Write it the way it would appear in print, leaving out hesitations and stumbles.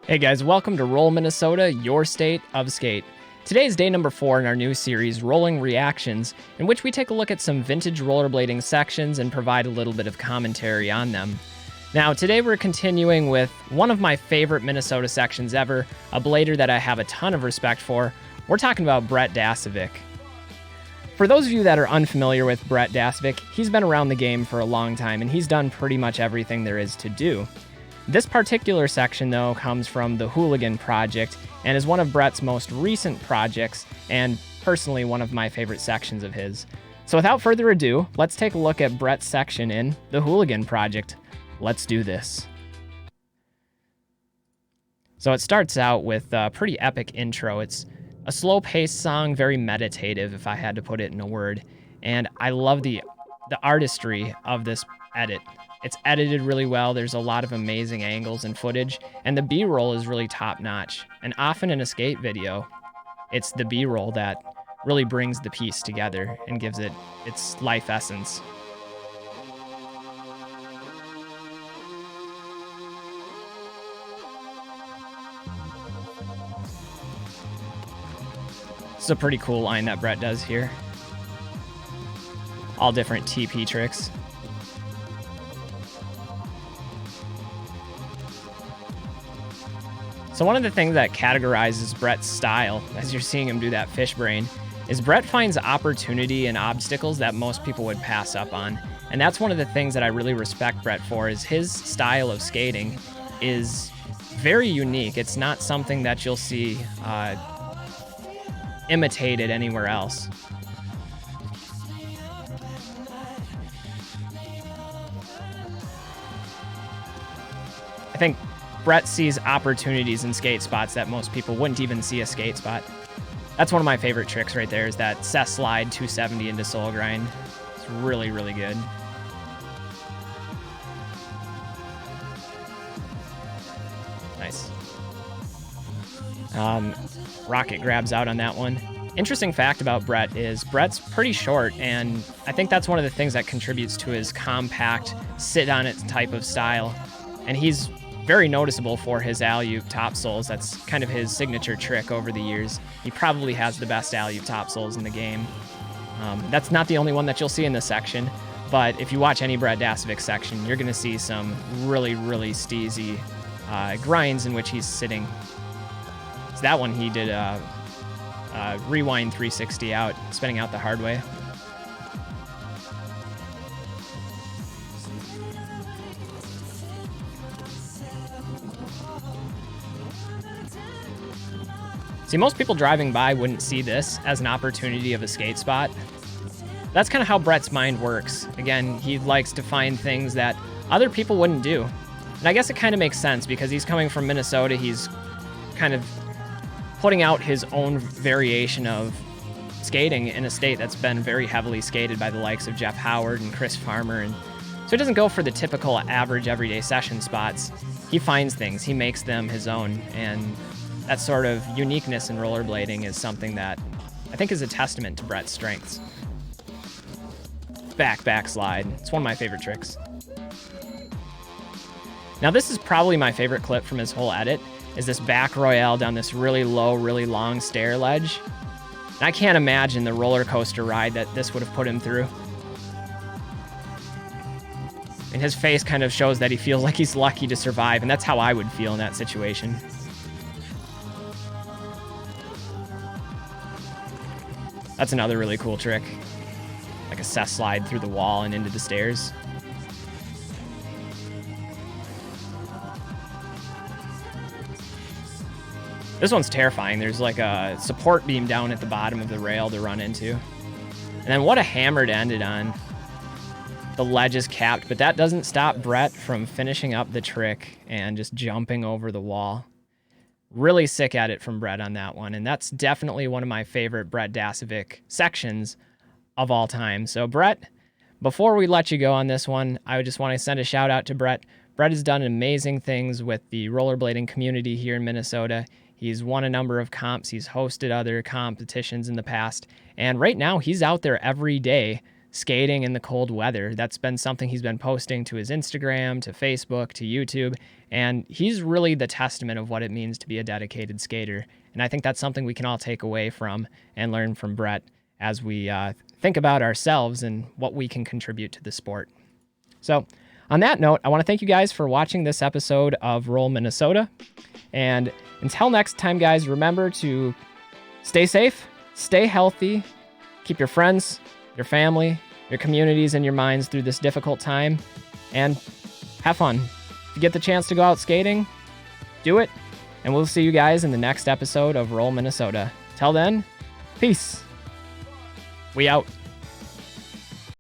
Hey guys, welcome to Roll Minnesota, your state of skate. Today is day number 4 in our new series, Rolling Reactions, in which we take a look at some vintage rollerblading sections and provide a little bit of commentary on them. Now, today we're continuing with one of my favorite Minnesota sections ever, a blader that I have a ton of respect for. We're talking about Brett Dasovic. For those of you that are unfamiliar with Brett Dasovic, he's been around the game for a long time and he's done pretty much everything there is to do. This particular section, though, comes from the Hooligan Project and is one of Brett's most recent projects and personally one of my favorite sections of his. So without further ado, let's take a look at Brett's section in the Hooligan Project. Let's do this. So it starts out with a pretty epic intro. It's a slow-paced song, very meditative, if I had to put it in a word. And I love the artistry of this edit. It's edited really well. There's a lot of amazing angles and footage, and the B-roll is really top-notch. And often in a skate video, it's the B-roll that really brings the piece together and gives it its life essence. It's a pretty cool line that Brett does here. All different TP tricks. So one of the things that categorizes Brett's style, as you're seeing him do that fish brain, is Brett finds opportunity and obstacles that most people would pass up on. And that's one of the things that I really respect Brett for, is his style of skating is very unique. It's not something that you'll see imitated anywhere else. I think Brett sees opportunities in skate spots that most people wouldn't even see a skate spot. That's one of my favorite tricks right there, is that cess slide 270 into soul grind. It's really, really good. Nice. Rocket grabs out on that one. Interesting fact about Brett is Brett's pretty short, and I think that's one of the things that contributes to his compact, sit-on-it type of style. And he's very noticeable for his ALLEYOOP TOPSOULS. That's kind of his signature trick over the years. He probably has the best ALLEYOOP TOPSOULS in the game. That's not the only one that you'll see in this section, but if you watch any Brett Dasovic section, you're going to see some really, really steezy grinds in which he's sitting. So that one he did rewind 360 out, spinning out the hard way. See, most people driving by wouldn't see this as an opportunity of a skate spot. That's kind of how Brett's mind works. Again, he likes to find things that other people wouldn't do. And I guess it kind of makes sense because he's coming from Minnesota. He's kind of putting out his own variation of skating in a state that's been very heavily skated by the likes of Jeff Howard and Chris Farmer. And so he doesn't go for the typical average everyday session spots. He finds things, he makes them his own. And that sort of uniqueness in rollerblading is something that I think is a testament to Brett's strengths. Back slide. It's one of my favorite tricks. Now this is probably my favorite clip from his whole edit, is this back royale down this really low, really long stair ledge. And I can't imagine the roller coaster ride that this would have put him through. And his face kind of shows that he feels like he's lucky to survive, and that's how I would feel in that situation. That's another really cool trick. Like a cess slide through the wall and into the stairs. This one's terrifying. There's like a support beam down at the bottom of the rail to run into. And then what a hammer to end it on. The ledge is capped, but that doesn't stop Brett from finishing up the trick and just jumping over the wall. Really sick at it from Brett on that one, and that's definitely one of my favorite Brett Dasovic sections of all time. So Brett, before we let you go on this one, I just want to send a shout out to Brett. Brett has done amazing things with the rollerblading community here in Minnesota. He's won a number of comps, he's hosted other competitions in the past, and right now he's out there every day skating in the cold weather. That's been something he's been posting to his Instagram, to Facebook, to YouTube, and he's really the testament of what it means to be a dedicated skater. And I think that's something we can all take away from and learn from Brett as we think about ourselves and what we can contribute to the sport. So on that note, I want to thank you guys for watching this episode of Roll Minnesota. And until next time, guys, remember to stay safe, stay healthy, keep your friends, your family, your communities, and your minds through this difficult time, and have fun. If you get the chance to go out skating, do it, and we'll see you guys in the next episode of Roll Minnesota. Till then, peace. We out.